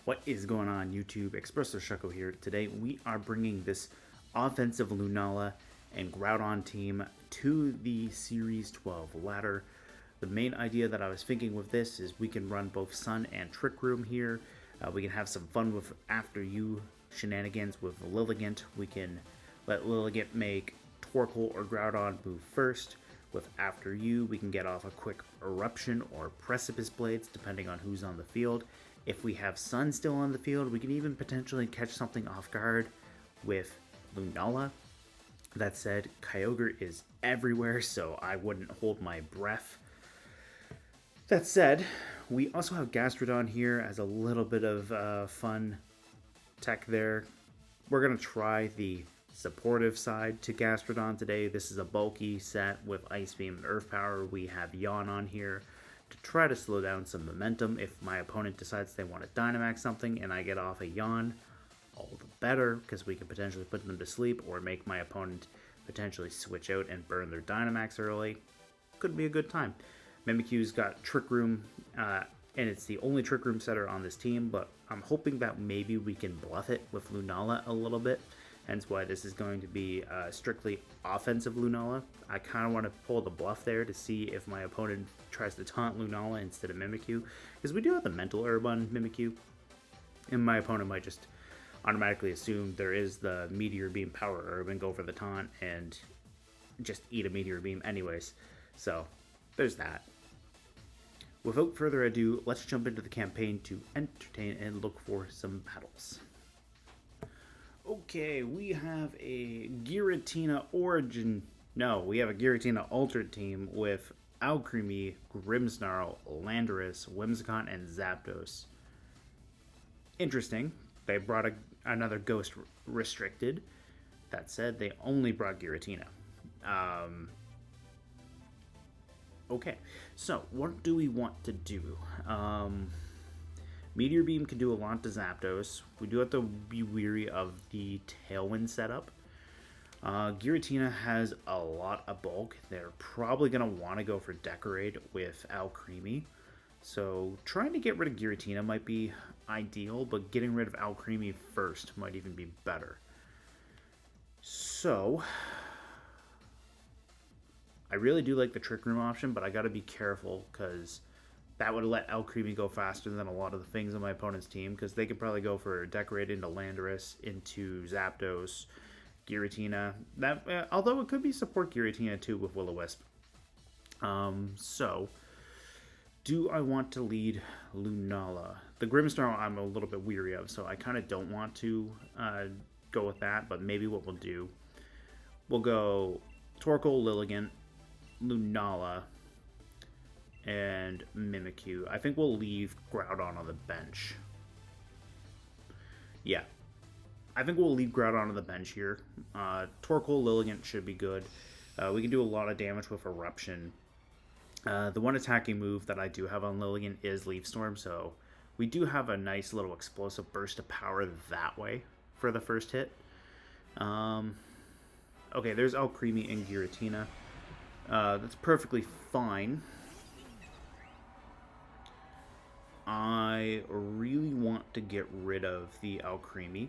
What is going on, YouTube? Espresso Shucko here. Today we are bringing this offensive Lunala and Groudon team to the Series 12 ladder. The main idea that I was thinking with this is we can run both Sun and Trick Room here. We can have some fun with After You shenanigans with Lilligant. We can let Lilligant make Torkoal or Groudon move first. With After You, we can get off a quick Eruption or Precipice Blades, depending on who's on the field. If we have Sun still on the field, we can even potentially catch something off guard with Lunala. That said, Kyogre is everywhere, so I wouldn't hold my breath. That said, we also have Gastrodon here as a little bit of fun tech there. We're going to try the supportive side to Gastrodon today. This is a bulky set with Ice Beam and Earth Power. We have Yawn on here to try to slow down some momentum. If my opponent decides they want to Dynamax something and I get off a Yawn, all the better, because we can potentially put them to sleep or make my opponent potentially switch out and burn their Dynamax early. Could be a good time. Mimikyu's got Trick Room, and it's the only Trick Room setter on this team, but I'm hoping that maybe we can bluff it with Lunala a little bit. Hence why this is going to be strictly offensive Lunala. I kind of want to pull the bluff there to see if my opponent tries to taunt Lunala instead of Mimikyu. Because we do have the Mental Herb on Mimikyu. And my opponent might just automatically assume there is the Meteor Beam Power Herb and go for the taunt and just eat a Meteor Beam anyways. So, there's that. Without further ado, let's jump into the campaign to entertain and look for some battles. Okay, we have a Giratina Origin. No, we have a Giratina Altered team with Alcremie, Grimmsnarl, Landorus, Whimsicott, and Zapdos. Interesting. They brought another Ghost Restricted. That said, they only brought Giratina. Okay, so what do we want to do? Meteor Beam can do a lot to Zapdos. We do have to be weary of the Tailwind setup. Giratina has a lot of bulk. They're probably going to want to go for Decorate with Alcremie. So trying to get rid of Giratina might be ideal, but getting rid of Alcremie first might even be better. So I really do like the Trick Room option, but I got to be careful because that would let Alcremie go faster than a lot of the things on my opponent's team, because they could probably go for Decorate into Landorus, into Zapdos, Giratina. That although it could be support Giratina too with Will-O-Wisp. So, do I want to lead Lunala? The Grimmsnarl I'm a little bit weary of, so I kind of don't want to go with that, but maybe what we'll do, we'll go Torkoal, Lilligant, Lunala, and Mimikyu. I think we'll leave Groudon on the bench. Yeah. I think we'll leave Groudon on the bench here. Torkoal, Lilligant should be good. We can do a lot of damage with Eruption. The one attacking move that I do have on Lilligant is Leaf Storm, so we do have a nice little explosive burst of power that way for the first hit. Okay, there's Alcremie and Giratina. That's perfectly fine. I really want to get rid of the Alcremie.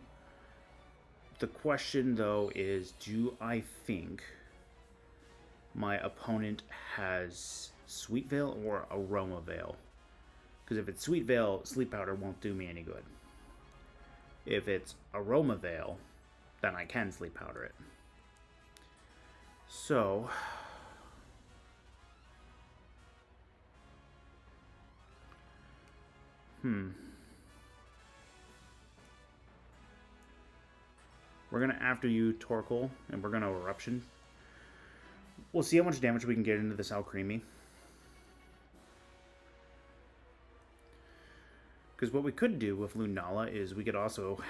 The question, though, is do I think my opponent has Sweet Veil or Aroma Veil? Because if it's Sweet Veil, Sleep Powder won't do me any good. If it's Aroma Veil, then I can Sleep Powder it. So we're going to After You Torkoal, and we're going to Eruption. We'll see how much damage we can get into this Alcremie. Because what we could do with Lunala is we could also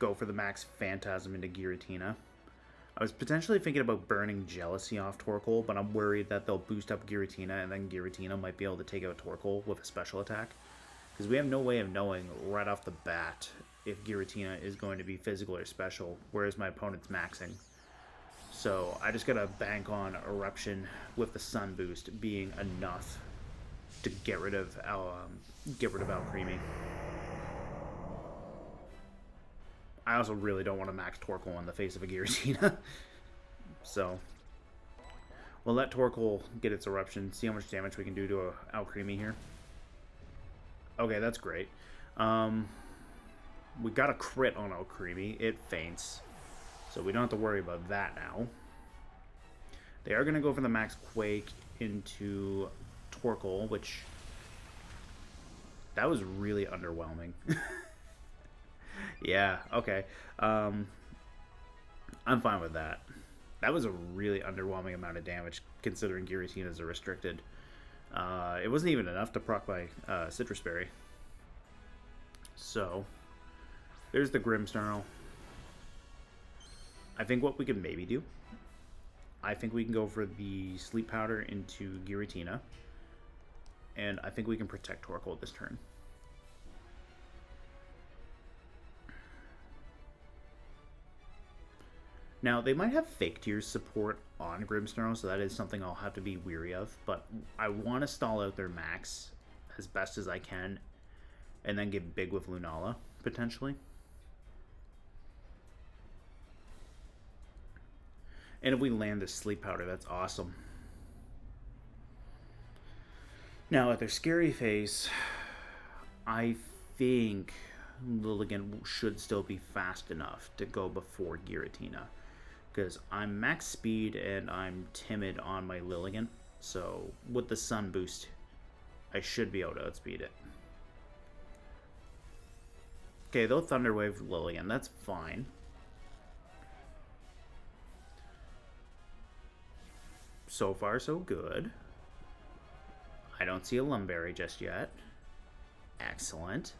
go for the max Phantasm into Giratina. I was potentially thinking about burning Jealousy off Torkoal, but I'm worried that they'll boost up Giratina, and then Giratina might be able to take out Torkoal with a special attack. Because we have no way of knowing right off the bat if Giratina is going to be physical or special, whereas my opponent's maxing. So I just gotta bank on Eruption with the Sun boost being enough to get rid of Alcremie. I also really don't want to max Torkoal in the face of a Giratina. So, we'll let Torkoal get its Eruption, see how much damage we can do to a Alcremie here. Okay, that's great. We got a crit on Alcremie. It faints. So we don't have to worry about that now. They are going to go for the Max Quake into Torkoal, which... that was really underwhelming. Yeah, okay. I'm fine with that. That was a really underwhelming amount of damage, considering Giratinas are restricted. It wasn't even enough to proc my Citrus Berry. So, there's the Grimmsnarl. I think what we could maybe do, I think we can go for the Sleep Powder into Giratina. And I think we can protect Torkoal this turn. Now, they might have Fake Tears support on Grimmsnarl, so that is something I'll have to be weary of. But I want to stall out their max as best as I can, and then get big with Lunala, potentially. And if we land the Sleep Powder, that's awesome. Now, at their Scary Face, I think Lilligant should still be fast enough to go before Giratina. Because I'm max speed and I'm timid on my Lilligant. So, with the Sun Boost, I should be able to outspeed it. Okay, they'll Thunder Wave Lilligant. That's fine. So far, so good. I don't see a Lumberry just yet. Excellent.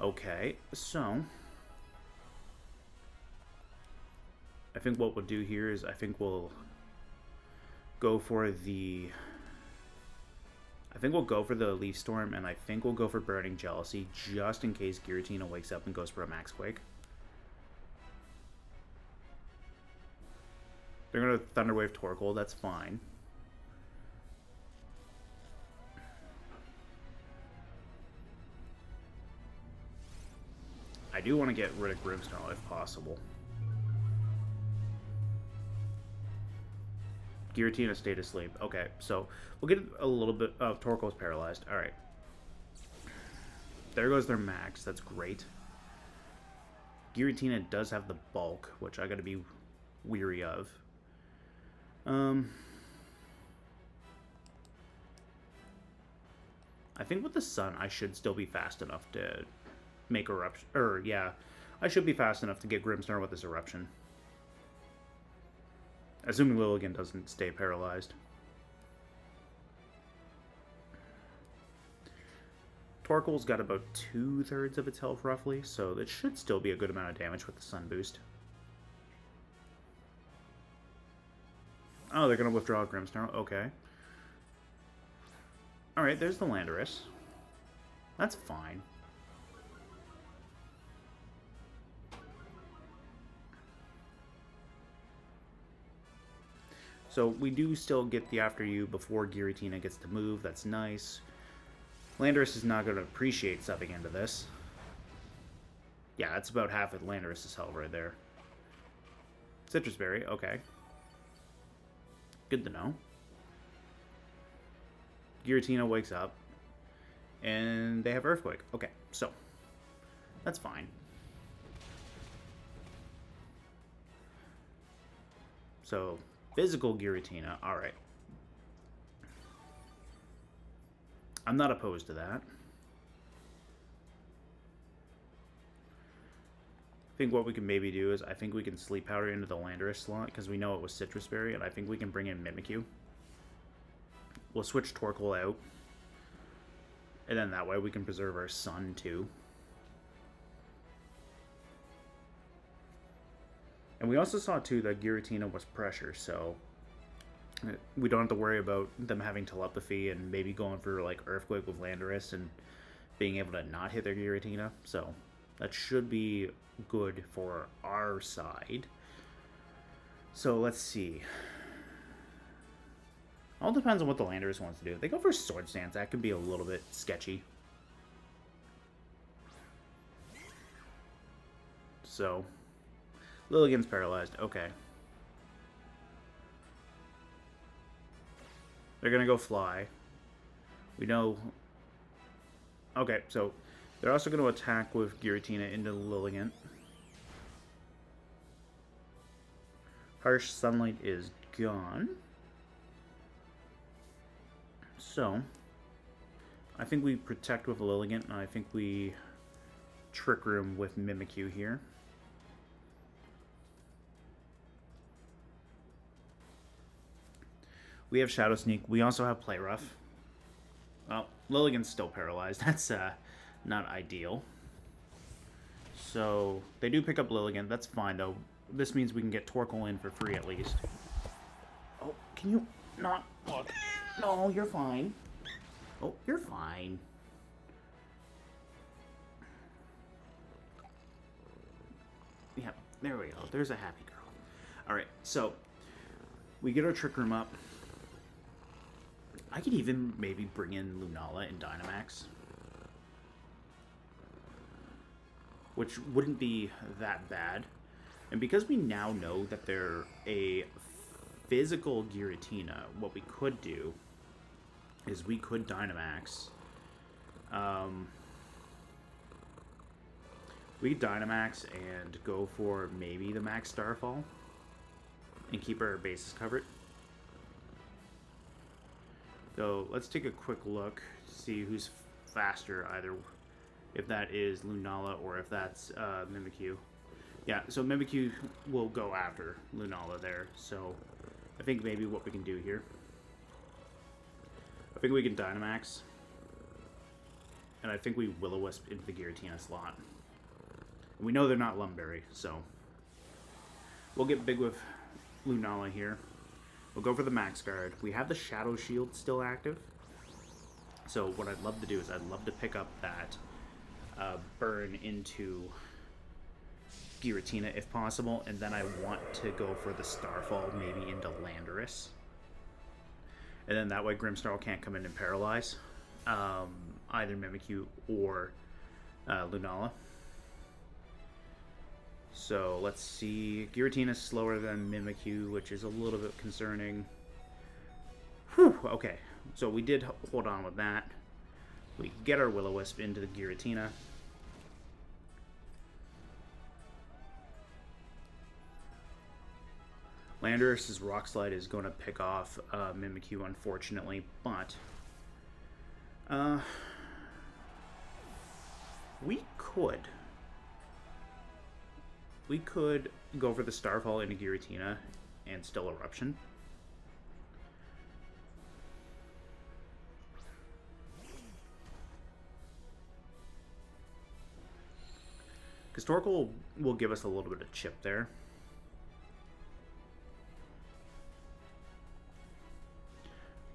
Okay, so... I think what we'll do here is I think we'll go for the... I think we'll go for the Leaf Storm, and I think we'll go for Burning Jealousy, just in case Giratina wakes up and goes for a Max Quake. They're going to Thunder Wave Torkoal, that's fine. I do want to get rid of Grimmsnarl if possible. Giratina stayed asleep. Okay, so we'll get a little bit of Torkoal's paralyzed. Alright. There goes their max. That's great. Giratina does have the bulk, which I gotta be weary of. I think with the Sun, I should still be fast enough to make Eruption. Or, yeah, I should be fast enough to get Grimmsnarl with this Eruption. Assuming Lilligant doesn't stay paralyzed. Torkoal's got about 2/3 of its health, roughly, so it should still be a good amount of damage with the Sun Boost. Oh, they're going to withdraw Grimmsnarl. Okay. Alright, there's the Landorus. That's fine. So we do still get the After You before Giratina gets to move. That's nice. Landorus is not going to appreciate subbing into this. Yeah, that's about half of Landorus' health right there. Citrus Berry, okay. Good to know. Giratina wakes up. And they have Earthquake. Okay, so. That's fine. So, physical Giratina, alright. I'm not opposed to that. I think what we can maybe do is I think we can Sleep Powder into the Landorus slot because we know it was Citrus Berry, and I think we can bring in Mimikyu. We'll switch Torkoal out. And then that way we can preserve our Sun too. And we also saw too that Giratina was pressure, so we don't have to worry about them having telepathy and maybe going for like Earthquake with Landorus and being able to not hit their Giratina. So that should be good for our side. So let's see. All depends on what the Landorus wants to do. If they go for Sword Stance, that could be a little bit sketchy. So, Lilligant's paralyzed. Okay. They're going to go fly. We know... Okay, so they're also going to attack with Giratina into Lilligant. Harsh Sunlight is gone. So, I think we protect with Lilligant, and I think we Trick Room with Mimikyu here. We have Shadow Sneak. We also have Play Rough. Well, Lilligant's still paralyzed. That's not ideal. So, they do pick up Lilligant. That's fine, though. This means we can get Torkoal in for free, at least. Oh, can you not look? No, you're fine. Oh, you're fine. Yeah, there we go. There's a happy girl. Alright, so we get our Trick Room up. I could even maybe bring in Lunala and Dynamax, which wouldn't be that bad. And because we now know that they're a physical Giratina, what we could do is we could Dynamax. We Dynamax and go for maybe the Max Starfall and keep our bases covered. So let's take a quick look to see who's faster, either if that is Lunala or if that's Mimikyu. Yeah, so Mimikyu will go after Lunala there, so I think maybe what we can do here, I think we can Dynamax, and I think we Will-O-Wisp into the Giratina slot. And we know they're not Lumberry, so we'll get big with Lunala here. We'll go for the Max Guard. We have the Shadow Shield still active, so what I'd love to do is I'd love to pick up that burn into Giratina if possible, and then I want to go for the Starfall maybe into Landorus, and then that way Grimmsnarl can't come in and paralyze either Mimikyu or Lunala. So let's see, Giratina's slower than Mimikyu, which is a little bit concerning. Whew, okay, so we did hold on with that. We get our Will-O-Wisp into the Giratina. Landorus's Rock Slide is going to pick off Mimikyu, unfortunately, but we could go for the Starfall into Giratina and still Eruption. Because Torkoal will give us a little bit of chip there.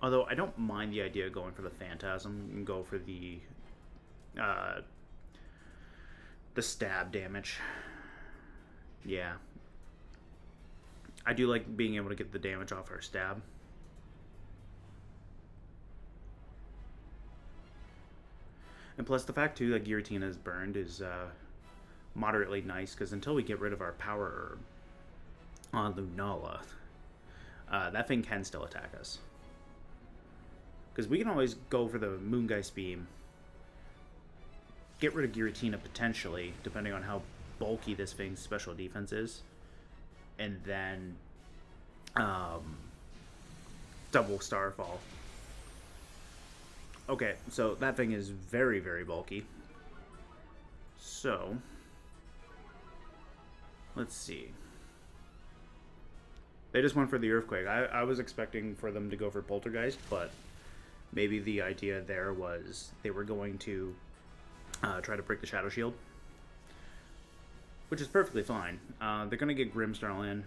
Although I don't mind the idea of going for the Phantasm and go for the stab damage. Yeah. I do like being able to get the damage off our stab. And plus the fact too that Giratina is burned is moderately nice, because until we get rid of our Power Herb on Lunala, that thing can still attack us. Because we can always go for the Moongeist Beam, get rid of Giratina potentially, depending on how bulky this thing's special defense is, and then double Starfall. Okay, so that thing is very, very bulky. So, let's see. They just went for the Earthquake. I was expecting for them to go for Poltergeist, but maybe the idea there was they were going to try to break the Shadow Shield, which is perfectly fine. They're going to get Grimmsnarl in.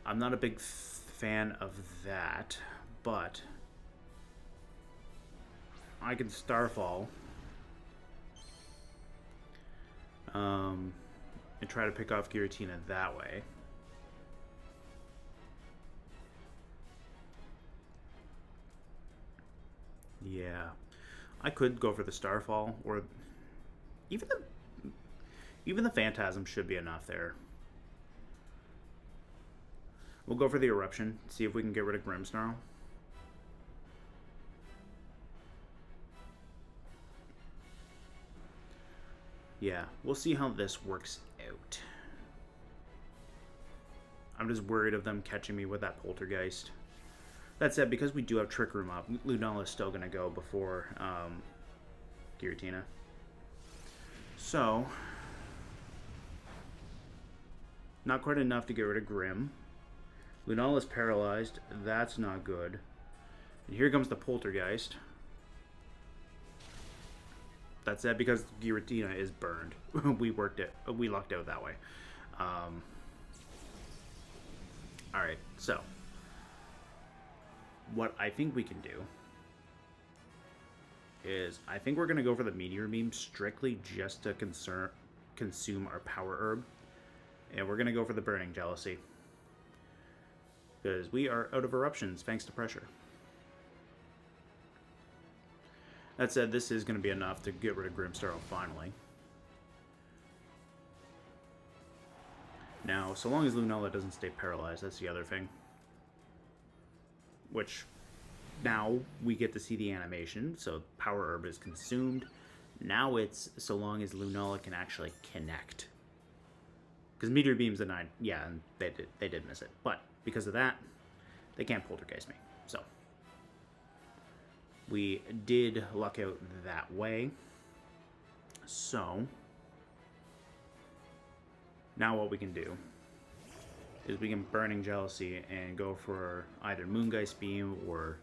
I'm not a big fan of that, but I can Starfall and try to pick off Giratina that way. Yeah, I could go for the Starfall, or even Even the Phantasm should be enough there. We'll go for the Eruption, see if we can get rid of Grimmsnarl. Yeah, we'll see how this works out. I'm just worried of them catching me with that Poltergeist. That said, because we do have Trick Room up, Lunala is still going to go before Giratina. So, not quite enough to get rid of Grim. Lunala is paralyzed. That's not good. And here comes the Poltergeist. That's it, because Giratina is burned. We lucked out that way. Alright, so what I think we can do is I think we're going to go for the Meteor Beam strictly just to consume our Power Herb. And we're going to go for the Burning Jealousy, because we are out of eruptions thanks to pressure. That said, this is going to be enough to get rid of Grimmsnarl finally. Now, so long as Lunala doesn't stay paralyzed, that's the other thing. Which, now we get to see the animation, so Power Herb is consumed. Now it's so long as Lunala can actually connect. Because Meteor Beam's a 9, yeah, and they did miss it. But because of that, they can't Poltergeist me. So, we did luck out that way. So, now what we can do is we can Burning Jealousy and go for either Moongeist Beam or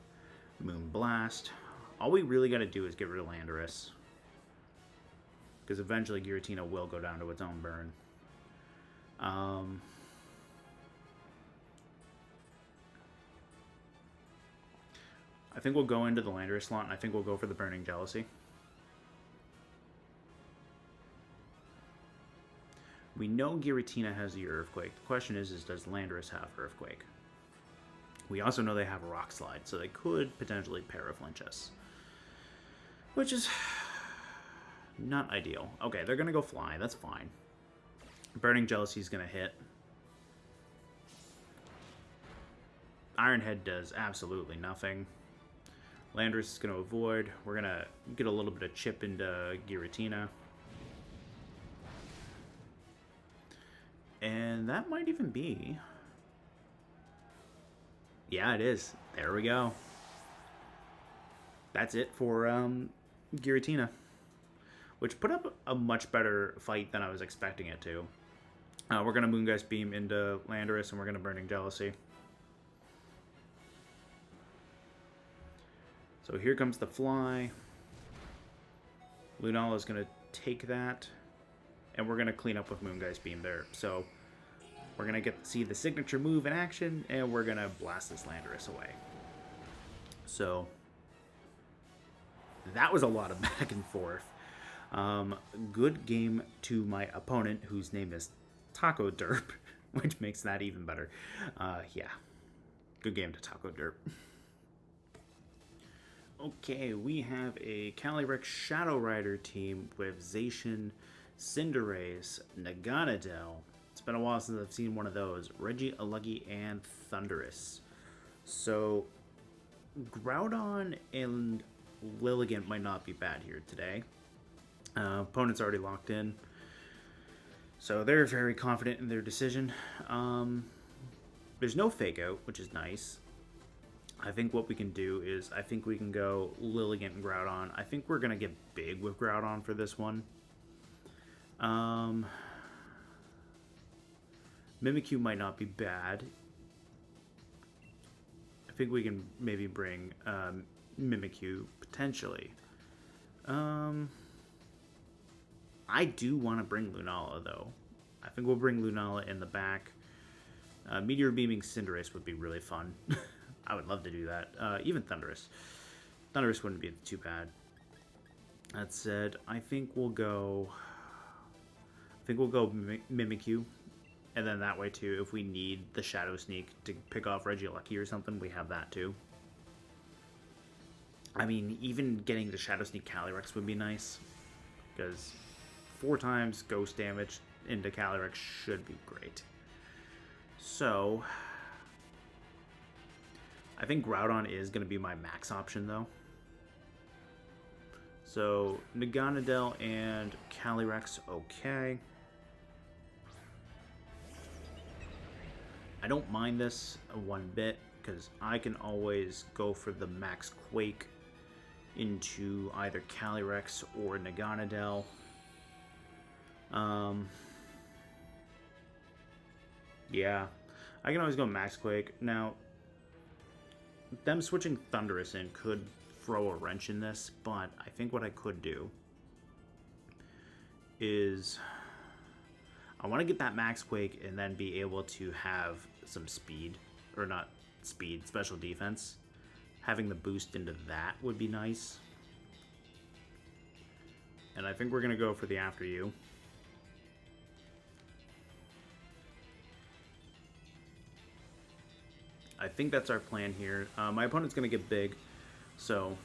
Moonblast. All we really got to do is get rid of Landorus, because eventually Giratina will go down to its own burn. I think we'll go into the Landorus slot, and I think we'll go for the Burning Jealousy. We know Giratina has the Earthquake. The question is does Landorus have Earthquake? We also know they have a Rock Slide, so they could potentially Paraflinch us, which is not ideal. Okay, they're going to go Fly. That's fine. Burning Jealousy is going to hit. Iron Head does absolutely nothing. Landorus is going to avoid. We're going to get a little bit of chip into Giratina. And that might even be... Yeah, it is. There we go. That's it for Giratina, which put up a much better fight than I was expecting it to. We're going to Moongeist Beam into Landorus, and we're going to Burning Jealousy. So here comes the Fly. Lunala is going to take that, and we're going to clean up with Moongeist Beam there. So we're going to get to see the signature move in action, and we're going to blast this Landorus away. So that was a lot of back and forth. Good game to my opponent, whose name is Taco Derp, which makes that even better. Yeah, good game to Taco Derp. Okay, we have a Calyrex Shadow Rider team with Zacian, Cinderace, Naganadel. It's been a while since I've seen one of those. Regieleki and Thundurus. So, Groudon and Lilligant might not be bad here today. Opponent's already locked in, so they're very confident in their decision. There's no Fake Out, which is nice. I think what we can do is, I think we can go Lilligant and Groudon. I think we're going to get big with Groudon for this one. Mimikyu might not be bad. I think we can maybe bring Mimikyu, potentially. I do want to bring Lunala, though. I think we'll bring Lunala in the back. Meteor Beaming Cinderace would be really fun. I would love to do that. Even Thundurus. Thundurus wouldn't be too bad. That said, I think we'll go Mimikyu. And then that way, too, if we need the Shadow Sneak to pick off Regieleki or something, we have that, too. I mean, even getting the Shadow Sneak Calyrex would be nice, because 4 times ghost damage into Calyrex should be great. So, I think Groudon is going to be my max option, though. So, Naganadel and Calyrex, okay. I don't mind this one bit, because I can always go for the max Quake into either Calyrex or Naganadel. Yeah, I can always go max Quake. Now, them switching Thundurus in could throw a wrench in this, but I think what I could do is I want to get that max Quake and then be able to have some speed, or not speed, special defense. Having the boost into that would be nice. And I think we're going to go for the After You. I think that's our plan here. My opponent's going to get big, so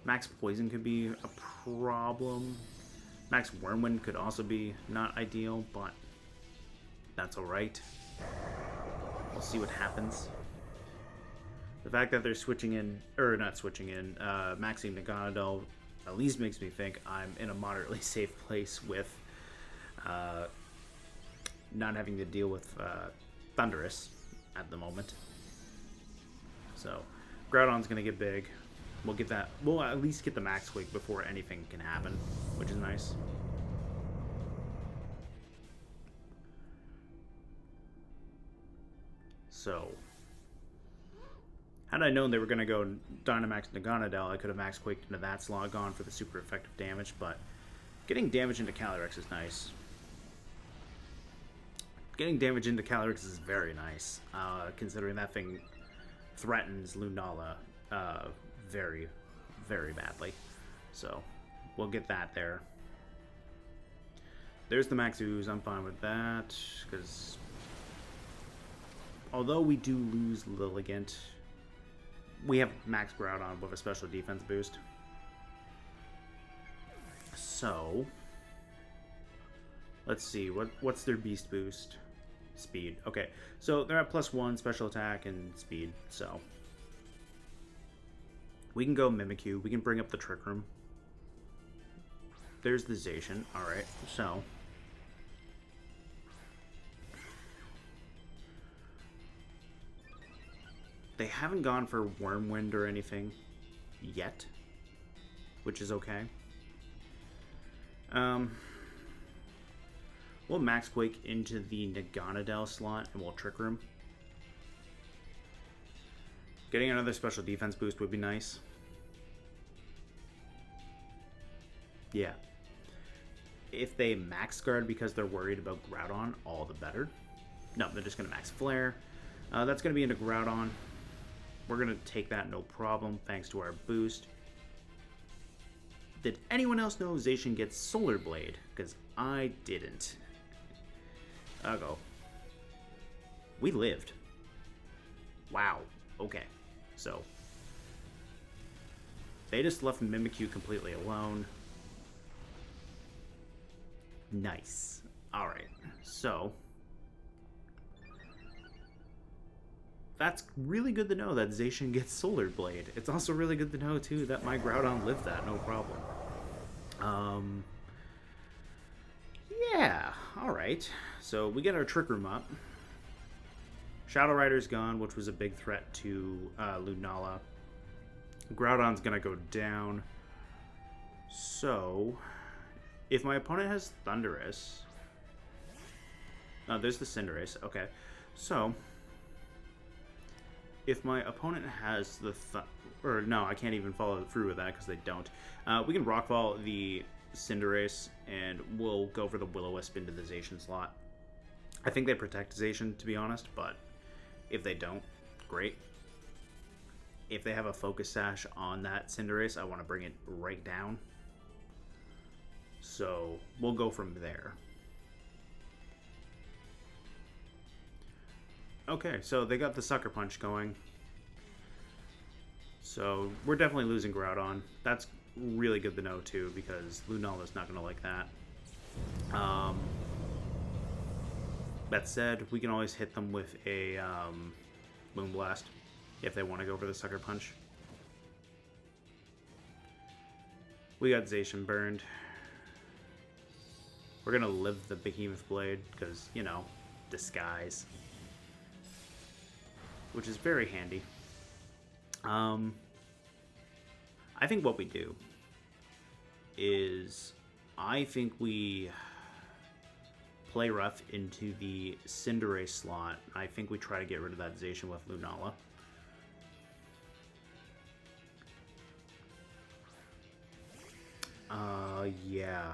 Max Poison could be a problem. Max Wormwind could also be not ideal, but that's alright. We'll see what happens. The fact that they're switching in, or not switching in, maxing Naganadel at least makes me think I'm in a moderately safe place with not having to deal with Thundurus at the moment. So, Groudon's gonna get big. We'll get that. We'll at least get the max Quake before anything can happen, which is nice. So, had I known they were going to go Dynamax Naganadel, I could have max Quaked into that slot, gone for the super effective damage, but getting damage into Calyrex is nice. Getting damage into Calyrex is very nice, considering that thing threatens Lunala very, very badly. So, we'll get that there. There's the Max Ooze, I'm fine with that, because although we do lose Lilligant, we have Max Groudon with a special defense boost. So, let's see, what's their beast boost? Speed. Okay, so they're at +1 special attack and speed, so we can go Mimikyu. We can bring up the Trick Room. There's the Zacian. Alright, so they haven't gone for Wormwind or anything yet, which is okay. We'll Max Quake into the Naganadel slot and we'll Trick Room. Getting another special defense boost would be nice. Yeah. If they Max Guard because they're worried about Groudon, all the better. No, they're just going to Max Flare. That's going to be into Groudon. We're going to take that no problem thanks to our boost. Did anyone else know Zacian gets Solar Blade? Because I didn't. I'll go. We lived. Wow. Okay. So, they just left Mimikyu completely alone. Nice. Alright. So, that's really good to know that Zacian gets Solar Blade. It's also really good to know, too, that my Groudon lived that, no problem. Yeah, alright. So, we get our Trick Room up. Shadow Rider's gone, which was a big threat to Lunala. Groudon's gonna go down. So, if my opponent has Thundurus... there's the Cinderace, okay. So, if my opponent has the... or no, I can't even follow through with that because they don't. We can Rockfall the Cinderace, and we'll go for the Will-O-Wisp into the Zacian slot. I think they protect Zacian, to be honest, but if they don't, great. If they have a Focus Sash on that Cinderace, I want to bring it right down. So, we'll go from there. Okay, so they got the Sucker Punch going. So, we're definitely losing Groudon. That's really good to know too, because Lunala's not going to like that. That said, we can always hit them with a Moonblast if they want to go for the Sucker Punch. We got Zacian burned. We're going to live the Behemoth Blade because, you know, disguise. Which is very handy. I think what we do is I think we play rough into the Cinderace slot. I think we try to get rid of that Zacian with Lunala. Yeah.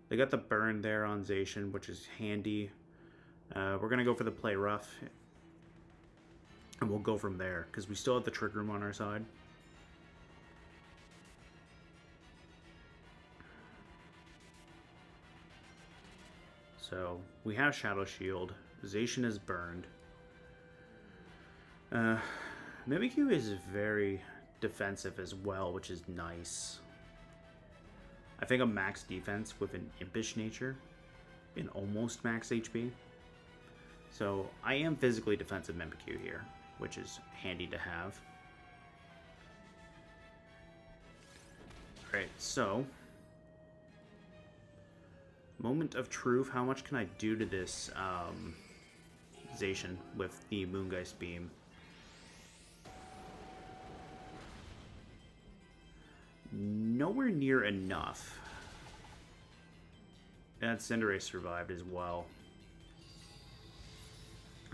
They got the burn there on Zacian, which is handy. We're going to go for the play rough. And we'll go from there, because we still have the Trick Room on our side. So, we have Shadow Shield. Zacian is burned. Mimikyu is very defensive as well, which is nice. I think a max defense with an impish nature and almost max HP. So I am physically defensive Mimikyu here, which is handy to have. Alright, so moment of truth. How much can I do to this Zacian with the Moongeist Beam? Nowhere near enough. And Cinderace survived as well.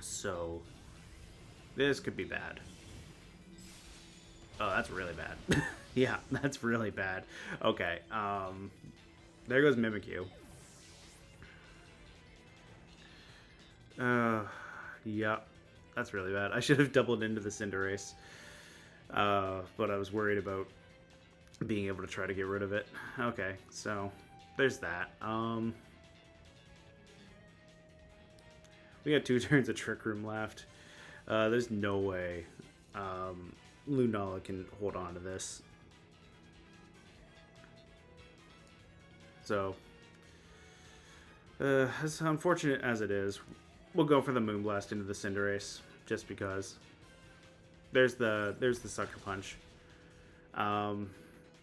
So this could be bad. Oh, that's really bad. Yeah, that's really bad. Okay, there goes Mimikyu. Yeah, that's really bad. I should have doubled into the Cinderace. But I was worried about being able to try to get rid of it. Okay, so there's that. We got 2 turns of Trick Room left. There's no way Lunala can hold on to this. So, as unfortunate as it is, we'll go for the Moonblast into the Cinderace, just because. There's the Sucker Punch.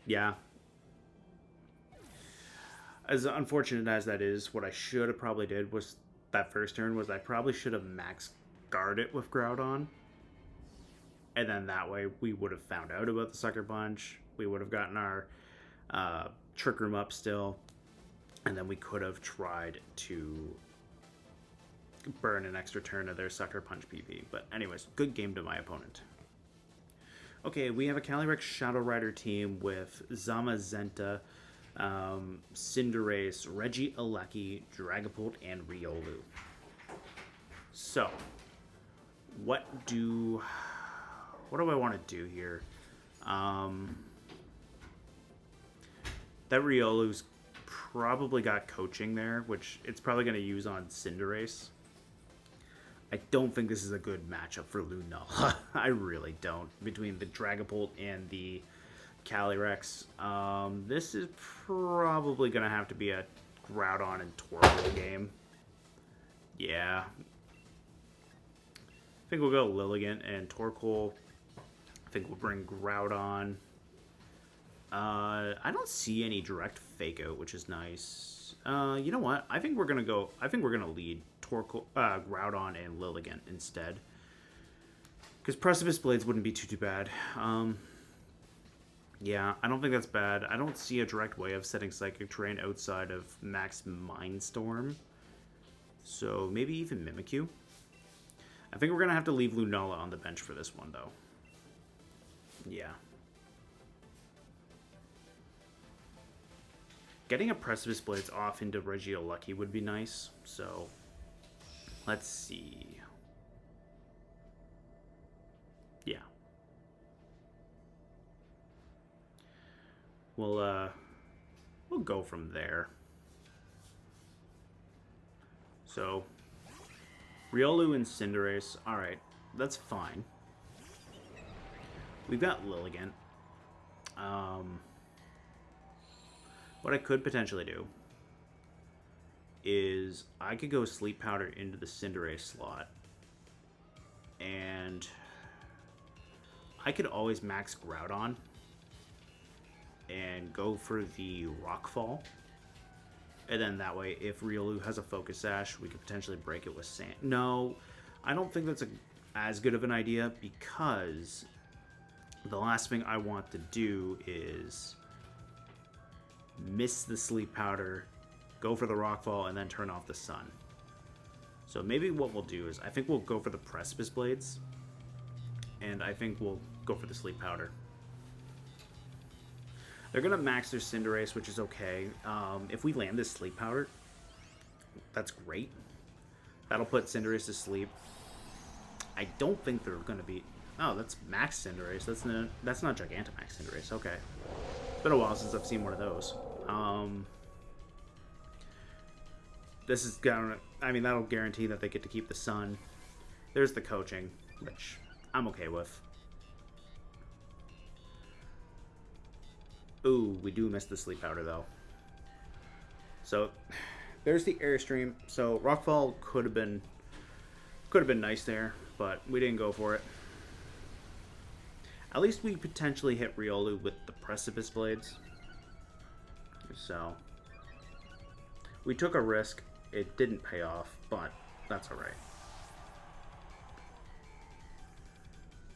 Yeah. As unfortunate as that is, what I should have probably did was that first turn was I probably should have max guard it with Groudon. And then that way we would have found out about the Sucker Punch. We would have gotten our Trick Room up still. And then we could have tried to burn an extra turn of their Sucker Punch PP. But anyways, good game to my opponent. Okay, we have a Calyrex Shadow Rider team with Zamazenta, Cinderace, Regieleki, Dragapult, and Riolu. So, what do I want to do here? That Riolu's probably got coaching there, which it's probably going to use on Cinderace. I don't think this is a good matchup for Lunala. I really don't. Between the Dragapult and the Calyrex, this is probably going to have to be a Groudon and Torkoal game. Yeah. I think we'll go Lilligant and Torkoal. I think we'll bring Groudon. I don't see any direct fake out, which is nice. You know what? I think we're gonna lead Torkoal, Groudon and Lilligant instead. Because Precipice Blades wouldn't be too bad. Yeah, I don't think that's bad. I don't see a direct way of setting Psychic Terrain outside of Max Mindstorm. So maybe even Mimikyu. I think we're gonna have to leave Lunala on the bench for this one, though. Yeah. Getting a Precipice Blades off into Regieleki would be nice, so let's see. Yeah. We'll go from there. So, Riolu and Cinderace, alright, that's fine. We've got Lilligant. What I could potentially do is I could go Sleep Powder into the Cinderace slot, and I could always max Groudon and go for the Rockfall, and then that way if Riolu has a Focus Sash, we could potentially break it with Sand. No, I don't think that's as good of an idea, because the last thing I want to do is miss the Sleep Powder, go for the Rockfall, and then turn off the Sun. So maybe what we'll do is, I think we'll go for the Precipice Blades, and I think we'll go for the Sleep Powder. They're going to max their Cinderace, which is okay. If we land this Sleep Powder, that's great. That'll put Cinderace to sleep. I don't think they're going to be... Oh, that's Max Cinderace. That's not Gigantamax Cinderace. Okay. Been a while since I've seen one of those. This is gonna... I mean, that'll guarantee that they get to keep the Sun. There's the coaching, which I'm okay with. Ooh, we do miss the Sleep Powder, though. So, there's the Airstream. So, Rockfall could have been nice there, but we didn't go for it. At least we potentially hit Riolu with the Precipice Blades. So, we took a risk. It didn't pay off, but that's alright.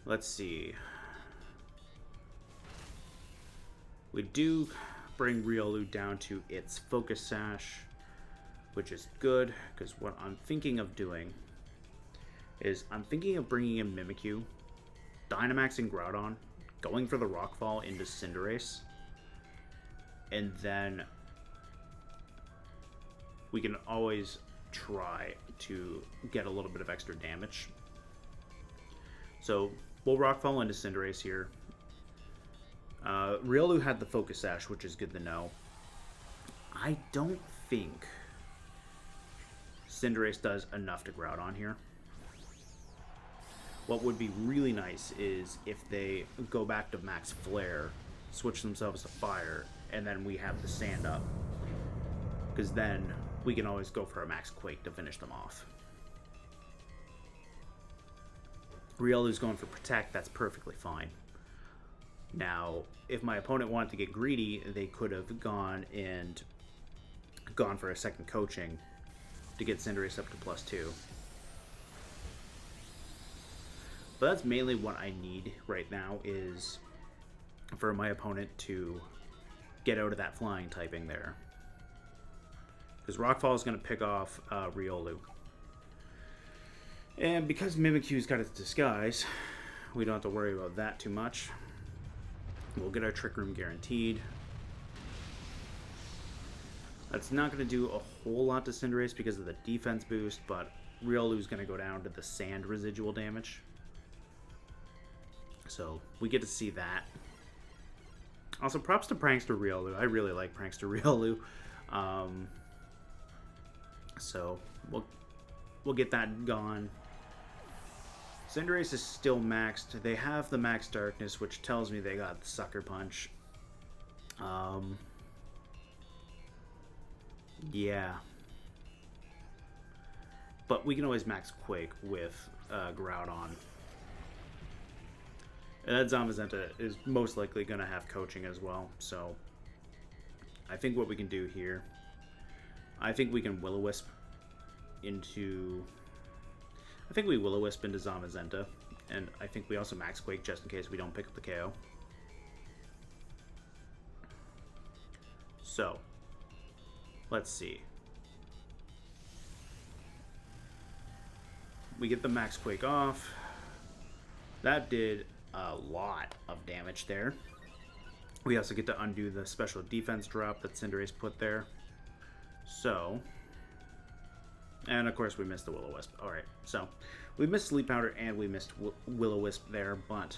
Let's see. We do bring Riolu down to its Focus Sash, which is good, because what I'm thinking of doing is I'm thinking of bringing in Mimikyu, Dynamax and Groudon, going for the Rockfall into Cinderace, and then we can always try to get a little bit of extra damage. So we'll Rockfall into Cinderace here. Riolu had the Focus Sash, which is good to know. I don't think Cinderace does enough to Groudon here. What would be really nice is if they go back to Max Flare, switch themselves to Fire, and then we have the Sand up. Because then we can always go for a Max Quake to finish them off. Riolu's going for Protect, that's perfectly fine. Now, if my opponent wanted to get greedy, they could have gone for a second coaching to get Cinderace up to +2. But that's mainly what I need right now, is for my opponent to get out of that flying typing there. Because Rockfall is going to pick off Riolu. And because Mimikyu's got its Disguise, we don't have to worry about that too much. We'll get our Trick Room guaranteed. That's not going to do a whole lot to Cinderace because of the defense boost, but Riolu's going to go down to the Sand residual damage. So we get to see that. Also, props to Prankster Riolu. I really like Prankster Riolu. So we'll get that gone. Cinderace is still maxed. They have the Max Darkness, which tells me they got the Sucker Punch. Yeah. But we can always Max Quake with Groudon. And that Zamazenta is most likely going to have coaching as well. So I think what we can do here, I think we can Will-O-Wisp into... I think we Will-O-Wisp into Zamazenta, and I think we also Max Quake just in case we don't pick up the KO. So, let's see. We get the Max Quake off. That did a lot of damage there. We also get to undo the special defense drop that Cinderace put there. So... And of course we missed the Will-O-Wisp. Alright, so we missed Sleep Powder and we missed Will-O-Wisp there, but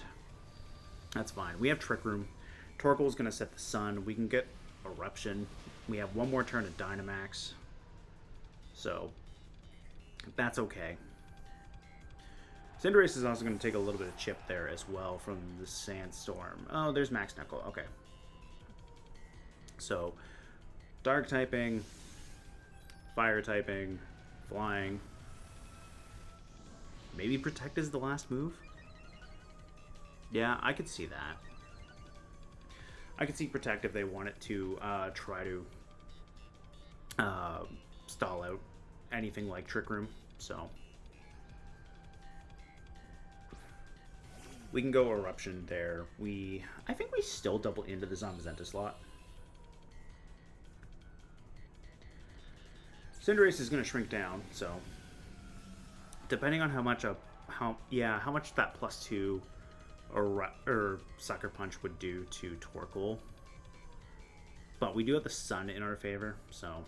that's fine. We have Trick Room. Torkoal's going to set the Sun. We can get Eruption. We have one more turn of Dynamax. So that's okay. Cinderace is also going to take a little bit of chip there as well from the Sandstorm. Oh, there's Max Knuckle. Okay. So, Dark typing, Fire typing, Flying. Maybe Protect is the last move? Yeah, I could see that. I could see Protect if they wanted to try to stall out anything like Trick Room. So we can go Eruption there. I think we still double into the Zamazenta slot. Cinderace is going to shrink down, so depending on how much that +2 or Sucker Punch would do to Torkoal. But we do have the Sun in our favor, so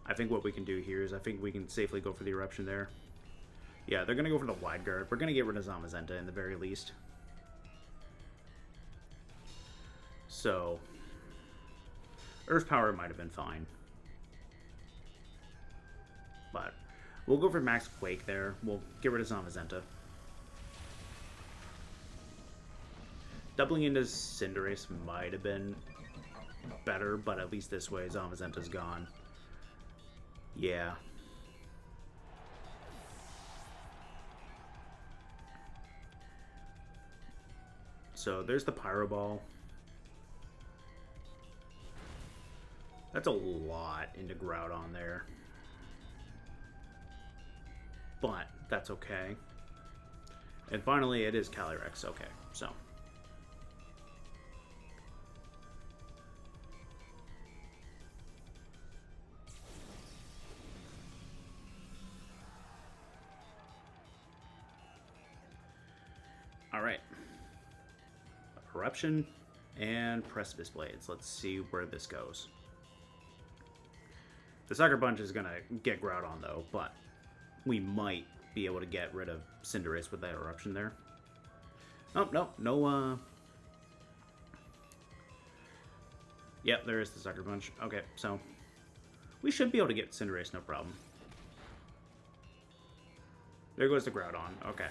I think what we can do here is I think we can safely go for the Eruption there. Yeah, they're going to go for the Wide Guard. We're going to get rid of Zamazenta in the very least. So, Earth Power might have been fine. But we'll go for Max Quake there. We'll get rid of Zamazenta. Doubling into Cinderace might have been better, but at least this way Zamazenta's gone. Yeah. So there's the Pyro Ball. That's a lot into Groudon there. But that's okay. And finally, it is Calyrex. Okay, so. All right. Eruption and Precipice Blades. Let's see where this goes. The Sucker Punch is going to get Groudon, though, but we might be able to get rid of Cinderace with that Eruption there. Oh, no. Yep, there is the Sucker Punch. Okay, so we should be able to get Cinderace, no problem. There goes the Groudon. Okay.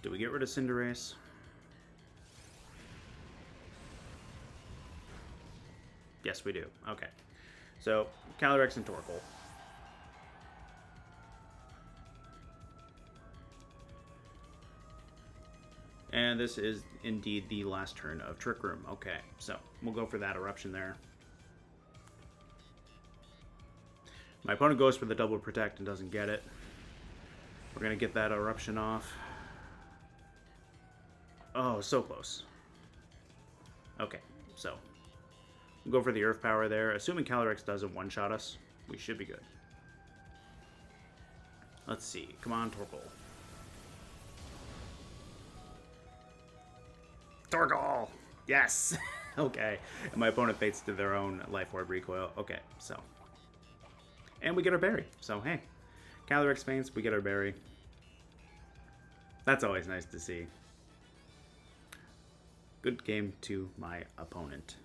Do we get rid of Cinderace? Yes, we do. Okay. So, Calyrex and Torkoal. And this is indeed the last turn of Trick Room. Okay, so we'll go for that Eruption there. My opponent goes for the double Protect and doesn't get it. We're going to get that Eruption off. Oh, so close. Okay, so we'll go for the Earth Power there. Assuming Calyrex doesn't one-shot us, we should be good. Let's see. Come on, Torkoal. Torkoal! Yes! Okay. And my opponent fates to their own Life Orb recoil. Okay, so. And we get our berry. So, hey. Calyrex faints, we get our berry. That's always nice to see. Good game to my opponent.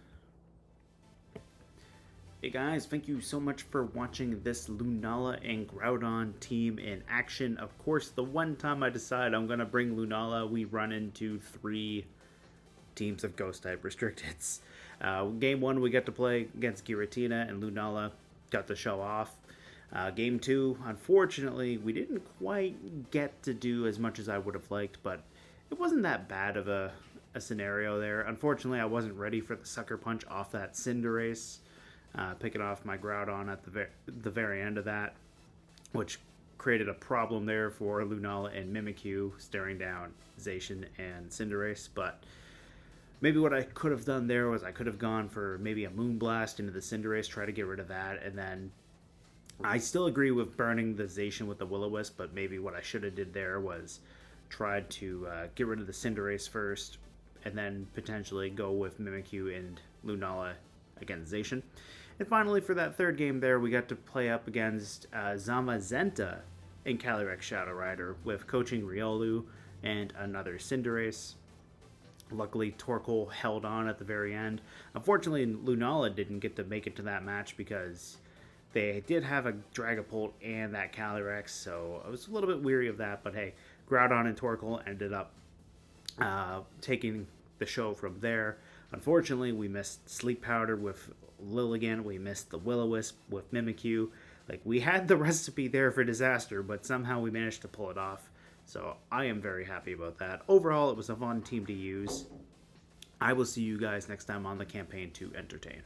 Hey guys, thank you so much for watching this Lunala and Groudon team in action. Of course, the one time I decide I'm going to bring Lunala, we run into 3 teams of Ghost-type restricteds. Game 1, we got to play against Giratina, and Lunala got to show off. Game 2, unfortunately, we didn't quite get to do as much as I would have liked, but it wasn't that bad of a scenario there. Unfortunately, I wasn't ready for the Sucker Punch off that Cinderace, picking off my Groudon at the very end of that, which created a problem there for Lunala and Mimikyu staring down Zacian and Cinderace. But maybe what I could have done there was I could have gone for maybe a Moonblast into the Cinderace, try to get rid of that, and then I still agree with burning the Zacian with the Will-O-Wisp, but maybe what I should have did there was tried to get rid of the Cinderace first, and then potentially go with Mimikyu and Lunala against Zacian. And finally, for that third game there, we got to play up against Zamazenta in Calyrex Shadow Rider with coaching Riolu and another Cinderace. Luckily, Torkoal held on at the very end. Unfortunately, Lunala didn't get to make it to that match because They did have a Dragapult and that Calyrex, so I was a little bit weary of that. But hey, Groudon and Torkoal ended up taking the show from there. Unfortunately, we missed Sleep Powder with Lilligant. We missed the Will-O-Wisp with Mimikyu. Like, we had the recipe there for disaster, but somehow we managed to pull it off. So I am very happy about that. Overall, it was a fun team to use. I will see you guys next time on the campaign to entertain.